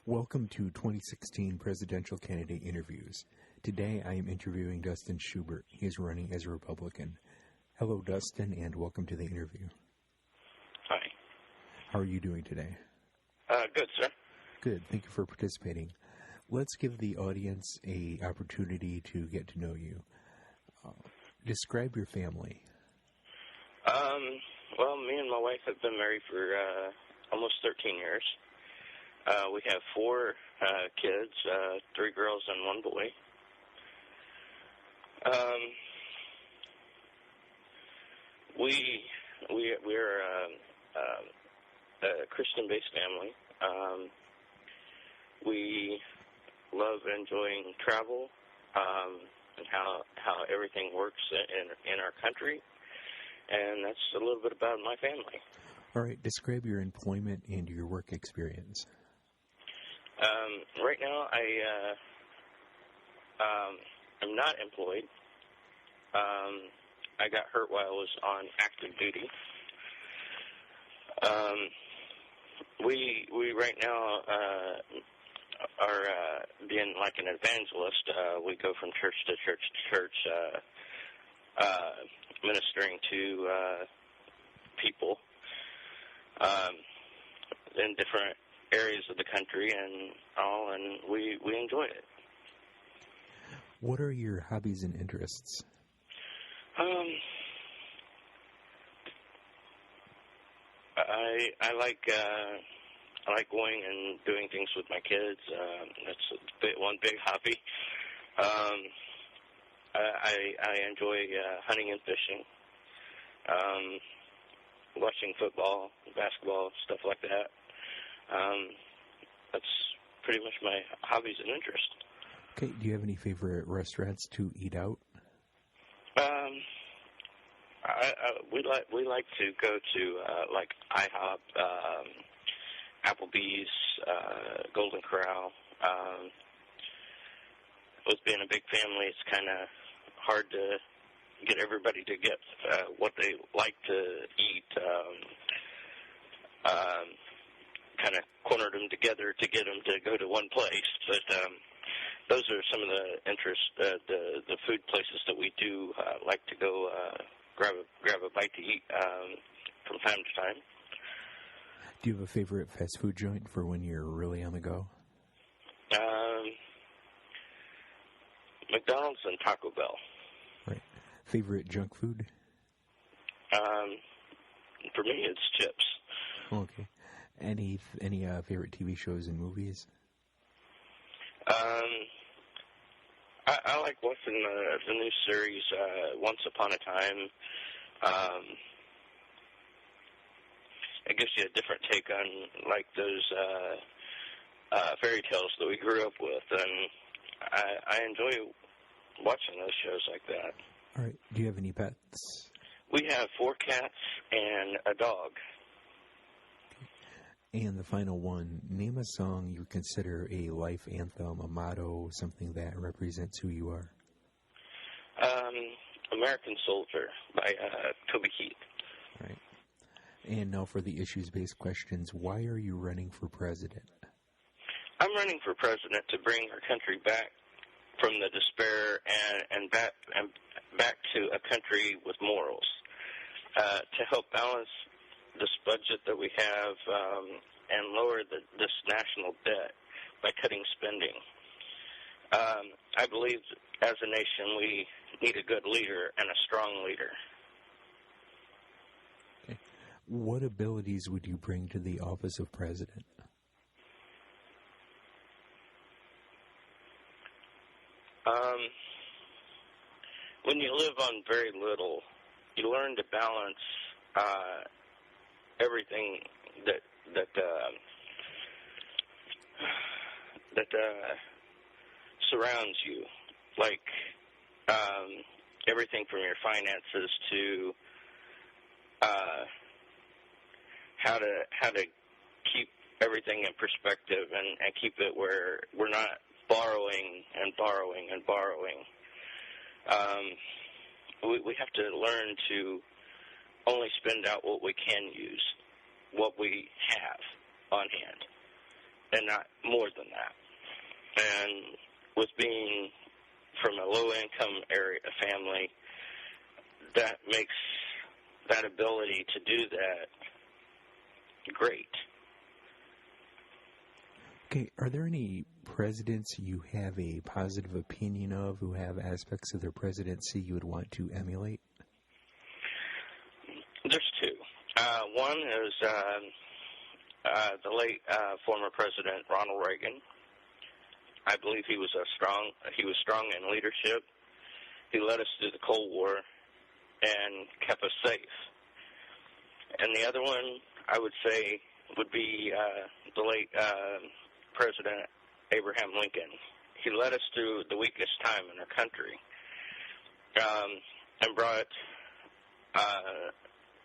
Welcome to 2016 Presidential Candidate Interviews. Today I am interviewing Dustin Shewbert. He is running as a Republican. Hello, Dustin, and welcome to the interview. Hi. How are you doing today? Good, sir. Good. Thank you for participating. Let's give the audience an opportunity to get to know you. Describe your family. Well, me and my wife have been married for almost 13 years. We have 4 kids, 3 girls and 1 boy. We're a Christian-based family. We love enjoying travel and how everything works in our country, and that's a little bit about my family. All right, describe your employment and your work experience. Right now, I'm not employed. I got hurt while I was on active duty. We right now are being like an evangelist. We go from church to church to church, ministering to people in different areas of the country and all, and we enjoy it. What are your hobbies and interests? I like going and doing things with my kids. That's one big hobby. I enjoy hunting and fishing, watching football, basketball, stuff like that. That's pretty much my hobbies and interests. Okay. Do you have any favorite restaurants to eat out? We like to go to like IHOP, Applebee's, Golden Corral. With being a big family, it's kind of hard to get everybody to get what they like to eat. Kind of cornered them together to get them to go to one place. But those are some of the interests, the food places that we do like to go grab a bite to eat from time to time. Do you have a favorite fast food joint for when you're really on the go? McDonald's and Taco Bell. Right. Favorite junk food? For me, it's chips. Okay. Any favorite TV shows and movies? I like watching the new series Once Upon a Time. It gives you a different take on like those fairy tales that we grew up with, and I enjoy watching those shows like that. All right. Do you have any pets? We have 4 cats and a dog. And the final one, name a song you consider a life anthem, a motto, something that represents who you are. American Soldier by Toby Keith. Right. And now for the issues-based questions. Why are you running for president? I'm running for president to bring our country back from the despair and back to a country with morals, to help balance this budget that we have and lower this national debt by cutting spending. I believe as a nation we need a good leader and a strong leader. Okay. What abilities would you bring to the office of president? When you live on very little, you learn to balance everything that surrounds you, like everything from your finances to how to keep everything in perspective and keep it where we're not borrowing and borrowing and borrowing. We have to learn to only spend out what we can use, what we have on hand. and not more than that. And with being from a low-income area family, that makes that ability to do that great. Okay, are there any presidents you have a positive opinion of who have aspects of their presidency you would want to emulate? There's two. One is the late former President Ronald Reagan. I believe he was strong in leadership. He led us through the Cold War and kept us safe. And the other one, I would say, would be the late President Abraham Lincoln. He led us through the weakest time in our country and brought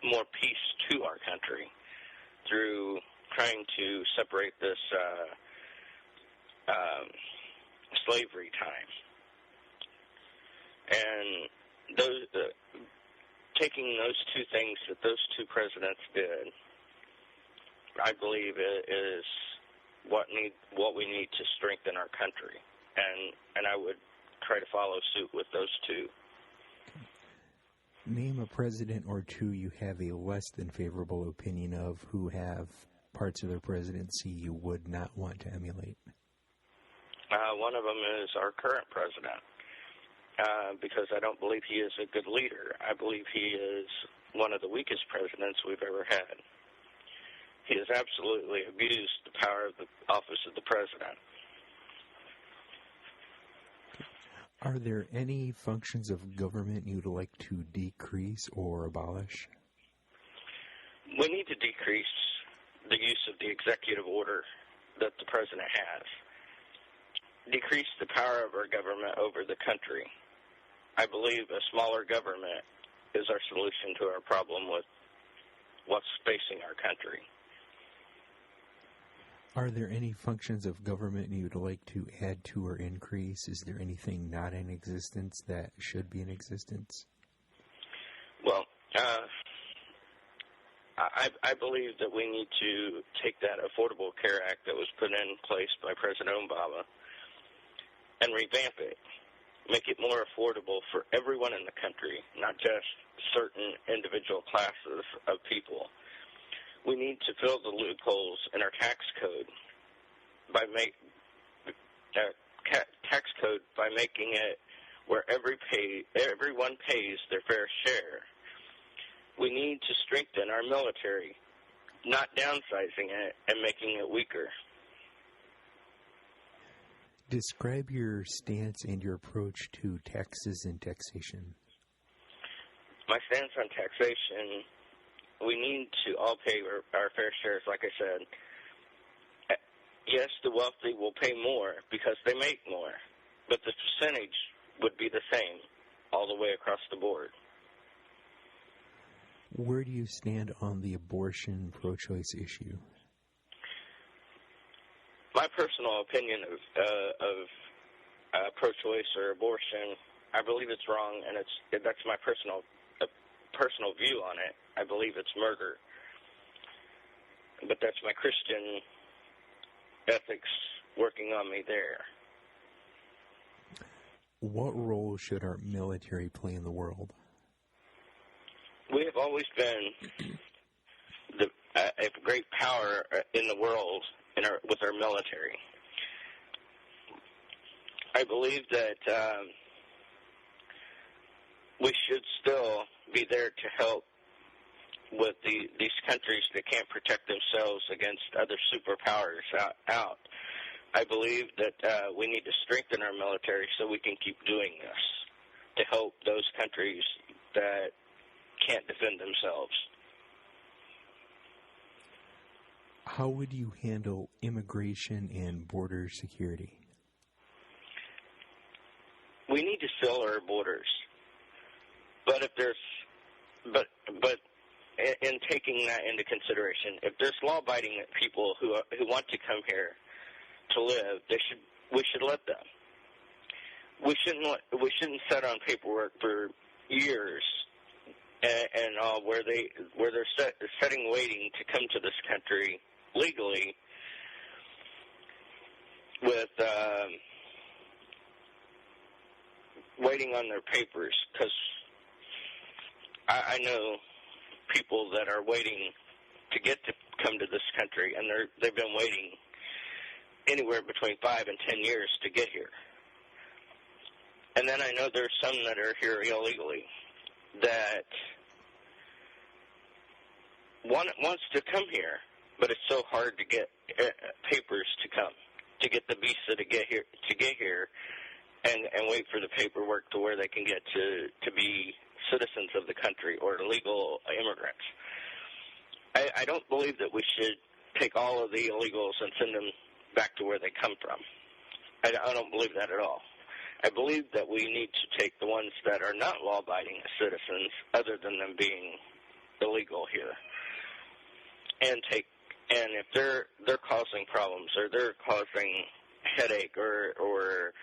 more peace to our country through trying to separate this slavery time. And taking those two things that those two presidents did, I believe is what we need to strengthen our country, and I would try to follow suit with those two. Name a president or two you have a less than favorable opinion of who have parts of their presidency you would not want to emulate. One of them is our current president, because I don't believe he is a good leader. I believe he is one of the weakest presidents we've ever had. He has absolutely abused the power of the office of the president. Are there any functions of government you'd like to decrease or abolish? We need to decrease the use of the executive order that the president has. Decrease the power of our government over the country. I believe a smaller government is our solution to our problem with what's facing our country. Are there any functions of government you'd like to add to or increase? Is there anything not in existence that should be in existence? Well, I believe that we need to take that Affordable Care Act that was put in place by President Obama and revamp it. Make it more affordable for everyone in the country, not just certain individual classes of people. We need to fill the loopholes in our tax code by making it where everyone pays their fair share. We need to strengthen our military, not downsizing it and making it weaker. Describe your stance and your approach to taxes and taxation. My stance on taxation, we need to all pay our fair shares, like I said. Yes, the wealthy will pay more because they make more, but the percentage would be the same all the way across the board. Where do you stand on the abortion pro-choice issue? My personal opinion of pro-choice or abortion, I believe it's wrong, and that's my personal view on it. I believe it's murder. But that's my Christian ethics working on me there. What role should our military play in the world? We have always been a great power in the world with our military. I believe that we should still be there to help with these countries that can't protect themselves against other superpowers out. I believe that we need to strengthen our military so we can keep doing this to help those countries that can't defend themselves. How would you handle immigration and border security? We need to fill our borders, but in taking that into consideration, if there's law-abiding people who want to come here to live, we should let them. We shouldn't set on paperwork for years and all where they're sitting waiting to come to this country legally waiting on their papers, because I know people that are waiting to get to come to this country, and they've been waiting anywhere between 5 and 10 years to get here. And then I know there's some that are here illegally that wants to come here, but it's so hard to get papers to come, to get the visa to get here, and wait for the paperwork to where they can get to be citizens of the country or legal immigrants. I don't believe that we should take all of the illegals and send them back to where they come from. I don't believe that at all. I believe that we need to take the ones that are not law-abiding citizens, other than them being illegal here, and if they're causing problems, or they're causing headache or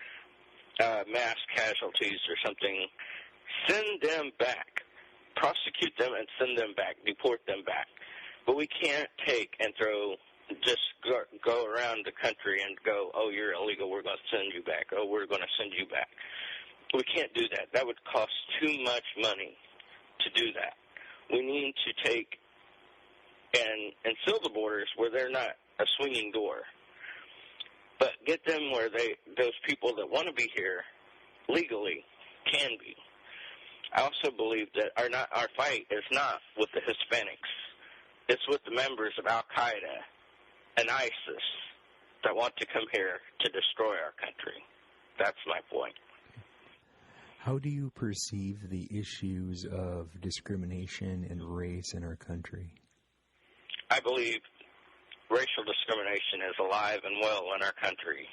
mass casualties or something, send them back, prosecute them and send them back, deport them back. But we can't take and go around the country and go, oh, you're illegal, we're going to send you back. Oh, we're going to send you back. We can't do that. That would cost too much money to do that. We need to take and seal the borders where they're not a swinging door, but get them where those people that want to be here legally can be. I also believe that our fight is not with the Hispanics. It's with the members of Al-Qaeda and ISIS that want to come here to destroy our country. That's my point. How do you perceive the issues of discrimination and race in our country? I believe racial discrimination is alive and well in our country,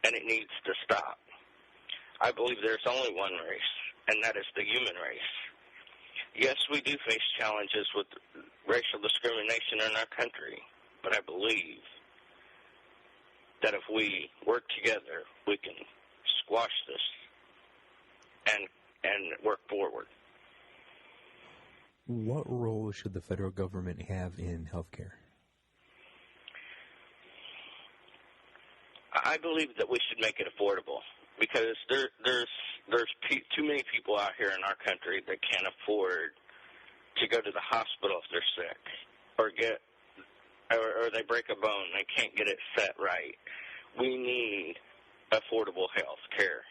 and it needs to stop. I believe there's only one race, and that is the human race. Yes, we do face challenges with racial discrimination in our country, but I believe that if we work together, we can squash this and work forward. What role should the federal government have in healthcare? I believe that we should make it affordable, because there's too many people out here in our country that can't afford to go to the hospital if they're sick, or they break a bone, they can't get it set right. We need affordable health care.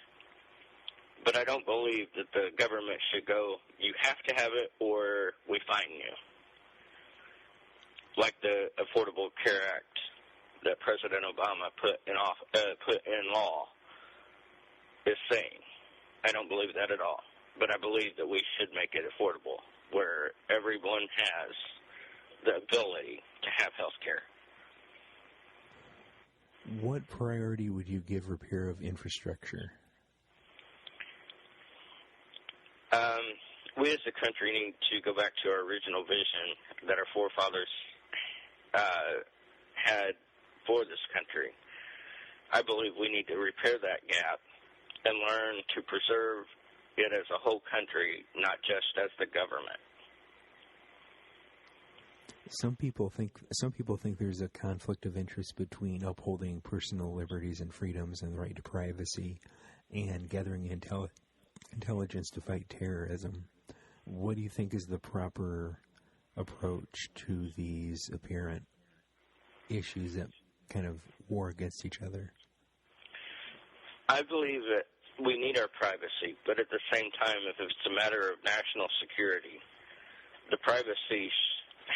But I don't believe that the government should go, you have to have it or we fine you. Like the Affordable Care Act that President Obama put in law is saying. I don't believe that at all. But I believe that we should make it affordable, where everyone has the ability to have health care. What priority would you give repair of infrastructure? We as a country need to go back to our original vision that our forefathers had for this country. I believe we need to repair that gap and learn to preserve it as a whole country, not just as the government. Some people think there's a conflict of interest between upholding personal liberties and freedoms and the right to privacy and gathering intelligence to fight terrorism. What do you think is the proper approach to these apparent issues that kind of war against each other? I believe that we need our privacy, but at the same time, if it's a matter of national security, the privacy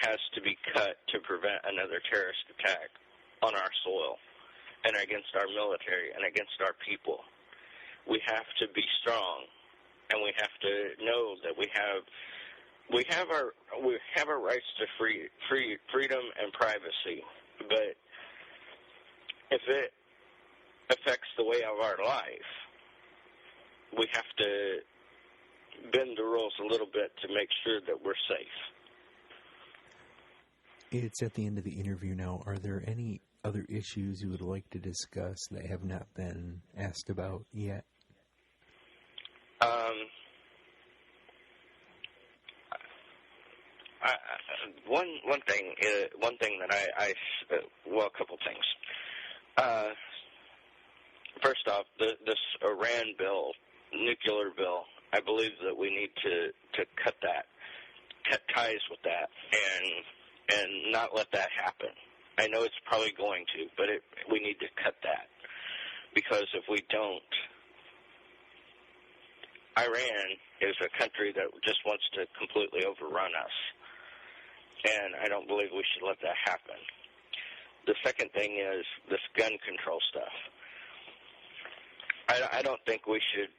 has to be cut to prevent another terrorist attack on our soil and against our military and against our people. We have to be strong, and we have to know that we have our rights to freedom and privacy. But if it affects the way of our life, we have to bend the rules a little bit to make sure that we're safe. It's at the end of the interview now. Are there any other issues you would like to discuss that have not been asked about yet? A couple things. first off, this Iran bill, nuclear bill, I believe that we need to cut ties with that, and not let that happen. I know it's probably going to, but we need to cut that, because if we don't, Iran is a country that just wants to completely overrun us, and I don't believe we should let that happen. The second thing is this gun control stuff. I don't think we should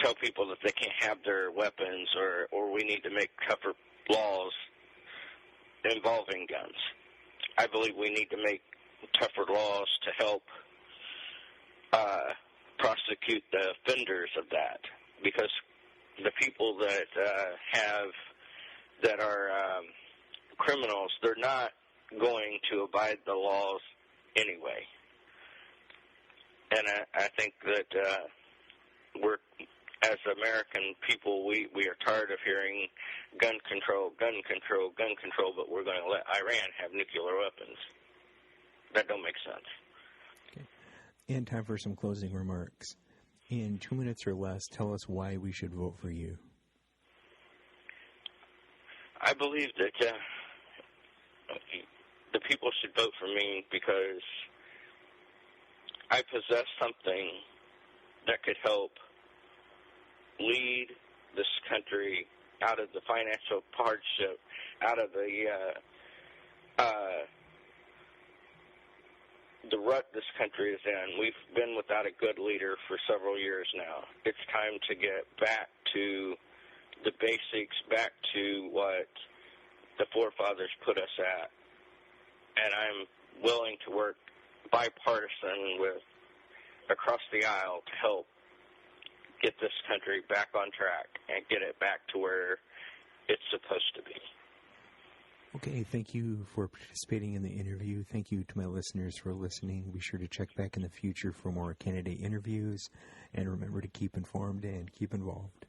tell people that they can't have their weapons, or we need to make tougher laws involving guns. I believe we need to make tougher laws to help prosecute the offenders of that, because the people that are criminals, they're not going to abide the laws anyway. And I think that we're, as American people, we are tired of hearing gun control, but we're going to let Iran have nuclear weapons. That don't make sense. Okay. And time for some closing remarks. In 2 minutes or less, tell us why we should vote for you. I believe that the people should vote for me because I possess something that could help lead this country out of the financial hardship, out of the rut this country is in. We've been without a good leader for several years now. It's time to get back to the basics, back to what the forefathers put us at. And I'm willing to work bipartisan across the aisle to help get this country back on track and get it back to where it's supposed to be. Okay, thank you for participating in the interview. Thank you to my listeners for listening. Be sure to check back in the future for more candidate interviews, and remember to keep informed and keep involved.